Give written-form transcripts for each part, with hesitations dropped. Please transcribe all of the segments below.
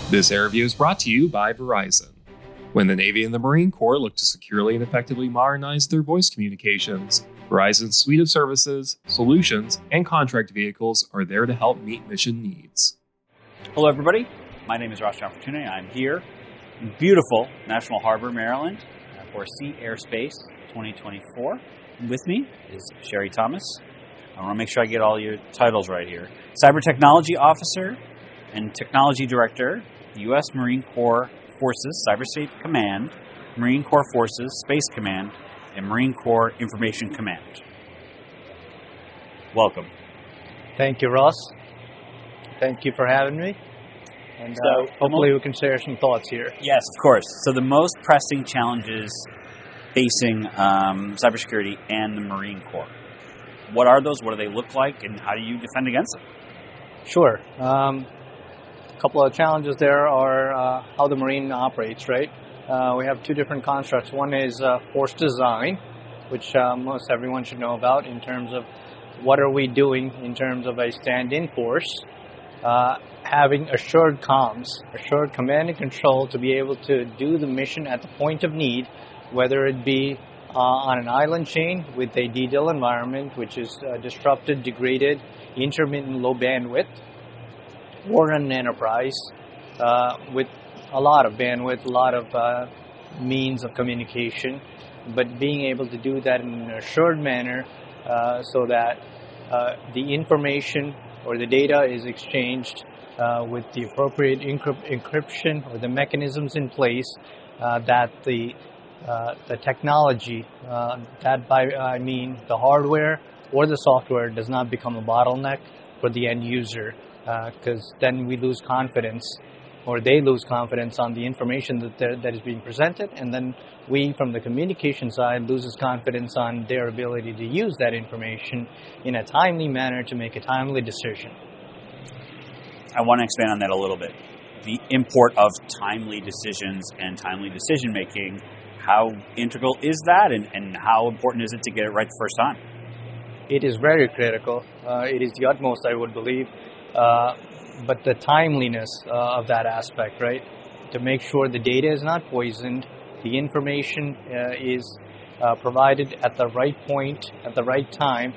This air review is brought to you by Verizon. When the Navy and the Marine Corps look to securely and effectively modernize their voice communications, Verizon's suite of services, solutions, and contract vehicles are there to help meet mission needs. Hello, everybody. My name is Ross Fortuny. I'm here in beautiful National Harbor, Maryland, for Sea Airspace 2024. And with me is Shery Thomas. I want to make sure I get all your titles right here. Cyber Technology Officer and Technology Director, U.S. Marine Corps Forces Cyber State Command, Marine Corps Forces Space Command, and Marine Corps Information Command. Welcome. Thank you, Ross. Thank you for having me. And hopefully we can share some thoughts here. Yes, of course. So the most pressing challenges facing cybersecurity and the Marine Corps. What are those? What do they look like? And how do you defend against them? Sure. A couple of challenges there are how the Marine operates, right? We have two different constructs. One is force design, which most everyone should know about in terms of what are we doing in terms of a stand-in force. Having assured comms, assured command and control to be able to do the mission at the point of need, whether it be on an island chain with a DDIL environment, which is disrupted, degraded, intermittent, low bandwidth, or an enterprise with a lot of bandwidth, a lot of means of communication, but being able to do that in an assured manner so that the information or the data is exchanged with the appropriate encryption or the mechanisms in place that the technology, I mean the hardware or the software, does not become a bottleneck for the end user, because then we lose confidence, or they lose confidence on the information that is being presented, and then we, from the communication side, loses confidence on their ability to use that information in a timely manner to make a timely decision. I want to expand on that a little bit. The import of timely decisions and timely decision making. How integral is that, and how important is it to get it right the first time? It is very critical. It is the utmost, I would believe. But the timeliness of that aspect, right? To make sure the data is not poisoned, the information is provided at the right point, at the right time,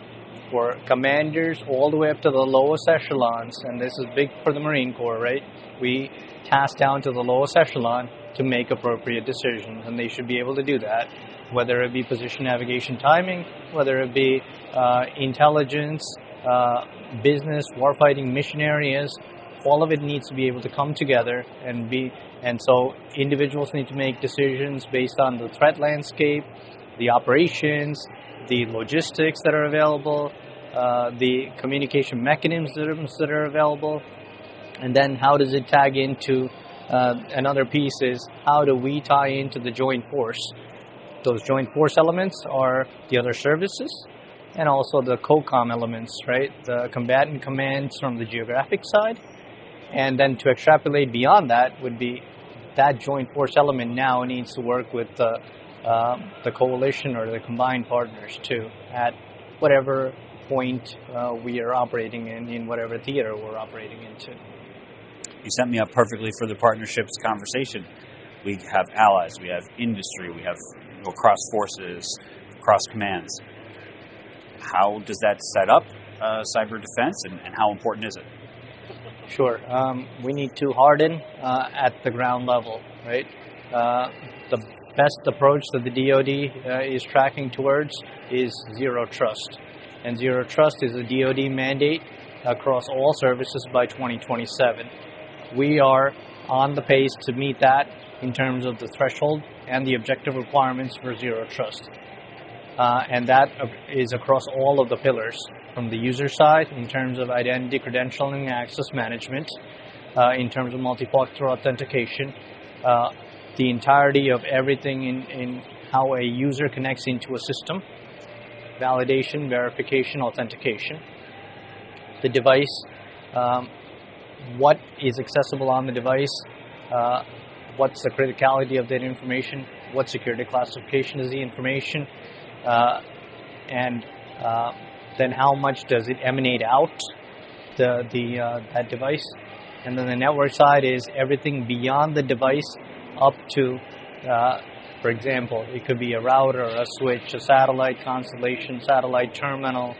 for commanders all the way up to the lowest echelons. And this is big for the Marine Corps, right? We task down to the lowest echelon to make appropriate decisions, and they should be able to do that, whether it be position navigation timing, whether it be intelligence, business, warfighting mission areas. All of it needs to be able to come together and so individuals need to make decisions based on the threat landscape, the operations, the logistics that are available, the communication mechanisms that are available, and then how does it tag into another piece is how do we tie into the joint force. Those joint force elements are the other services and also the COCOM elements, right? The combatant commands from the geographic side. And then to extrapolate beyond that would be that joint force element now needs to work with the coalition or the combined partners too at whatever point we are operating in whatever theater we're operating into. You set me up perfectly for the partnerships conversation. We have allies, we have industry, we have cross forces, cross commands. How does that set up cyber defense, and how important is it? Sure. We need to harden at the ground level, right? The best approach that the DoD is tracking towards is zero trust. And zero trust is a DoD mandate across all services by 2027. We are on the pace to meet that in terms of the threshold and the objective requirements for zero trust. And that is across all of the pillars, from the user side in terms of identity, credentialing, and access management, in terms of multi-factor authentication, the entirety of everything in how a user connects into a system, validation, verification, authentication, the device, what is accessible on the device, what's the criticality of that information, what security classification is the information, and then how much does it emanate out that device, And then the network side is everything beyond the device up to, for example, it could be a router, a switch, a satellite constellation, satellite terminal,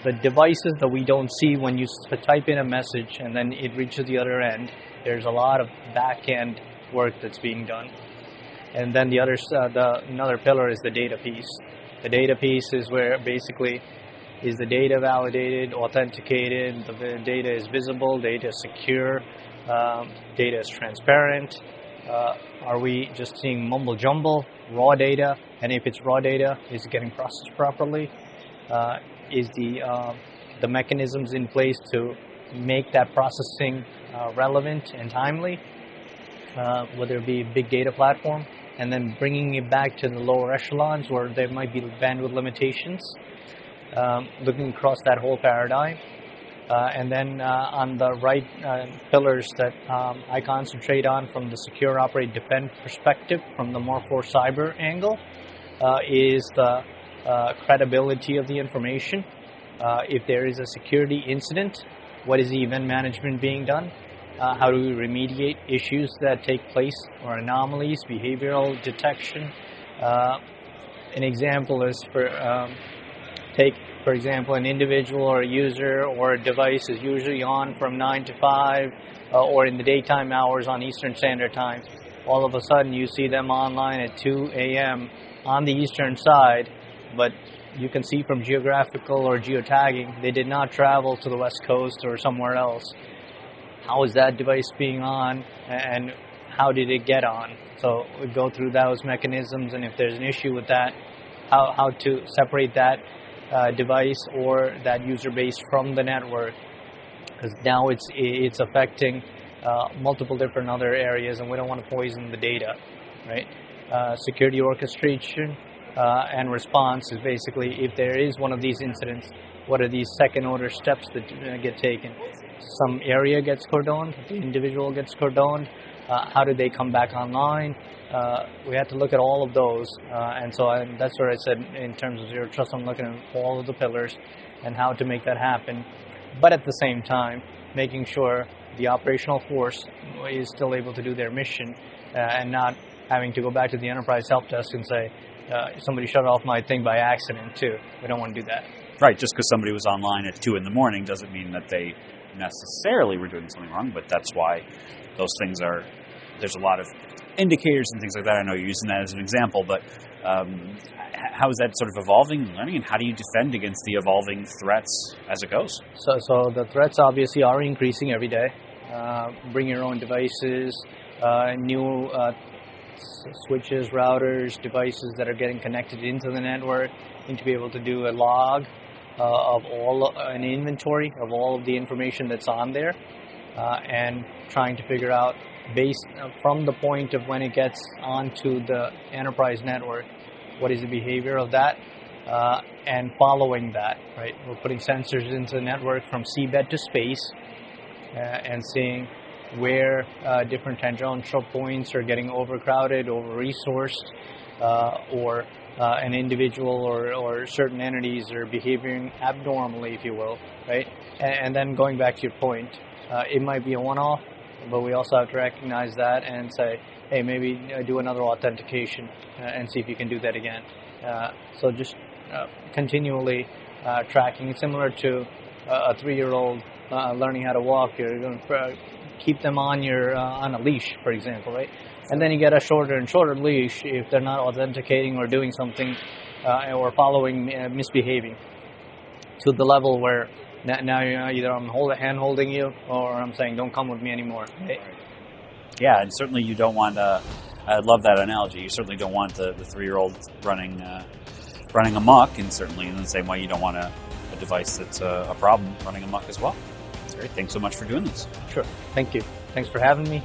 the devices that we don't see when you type in a message and then it reaches the other end. There's a lot of back-end work that's being done. And then another pillar is the data piece. The data piece is where basically is the data validated, authenticated, the data is visible, data is secure, data is transparent. Are we just seeing mumble jumble, raw data? And if it's raw data, is it getting processed properly? Is the mechanisms in place to make that processing relevant and timely, whether it be a big data platform, and then bringing it back to the lower echelons where there might be bandwidth limitations, looking across that whole paradigm. And then on the right pillars that I concentrate on from the secure, operate, defend perspective, from the more for cyber angle, is the credibility of the information. If there is a security incident, what is the event management being done? How do we remediate issues that take place or anomalies, behavioral detection? An example is for example, an individual or a user or a device is usually on from 9 to 5 or in the daytime hours on Eastern Standard Time. All of a sudden you see them online at 2 a.m. on the eastern side, but you can see from geographical or geotagging they did not travel to the West Coast or somewhere else. How is that device being on and how did it get on? So we go through those mechanisms, and if there's an issue with that, how to separate that device or that user base from the network, because now it's affecting multiple different other areas, and we don't want to poison the data, right? Security orchestration and response is basically, if there is one of these incidents, what are these second order steps that get taken? Some area gets cordoned, the individual gets cordoned, how do they come back online? We have to look at all of those, and that's where I said in terms of Zero Trust, I'm looking at all of the pillars and how to make that happen, but at the same time, making sure the operational force is still able to do their mission and not having to go back to the enterprise help desk and say, somebody shut off my thing by accident too. We don't want to do that. Right, just because somebody was online at 2 in the morning doesn't mean that they necessarily were doing something wrong, but that's why those things there's a lot of indicators and things like that. I know you're using that as an example, but how is that sort of evolving and learning, and how do you defend against the evolving threats as it goes? So the threats obviously are increasing every day. Bring your own devices, new switches, routers, devices that are getting connected into the network. Need to be able to do a log of an inventory of all of the information that's on there, and trying to figure out based from the point of when it gets onto the enterprise network, what is the behavior of that, and following that, right? We're putting sensors into the network from seabed to space, and seeing where different tangential points are getting overcrowded, over-resourced, or an individual or certain entities are behaving abnormally, if you will, right? And then going back to your point, it might be a one-off, but we also have to recognize that and say, hey, maybe do another authentication and see if you can do that again. So just continually tracking. It's similar to a 3-year-old learning how to walk. You're going to keep them on a leash, for example, right? And then you get a shorter and shorter leash if they're not authenticating or doing something or following, misbehaving to the level where now either I'm hand-holding you or I'm saying don't come with me anymore. Right? Yeah, and certainly you don't want I love that analogy. You certainly don't want the 3-year-old running amok, and certainly in the same way you don't want a device that's a problem running amok as well. That's great. Thanks so much for doing this. Sure. Thank you. Thanks for having me.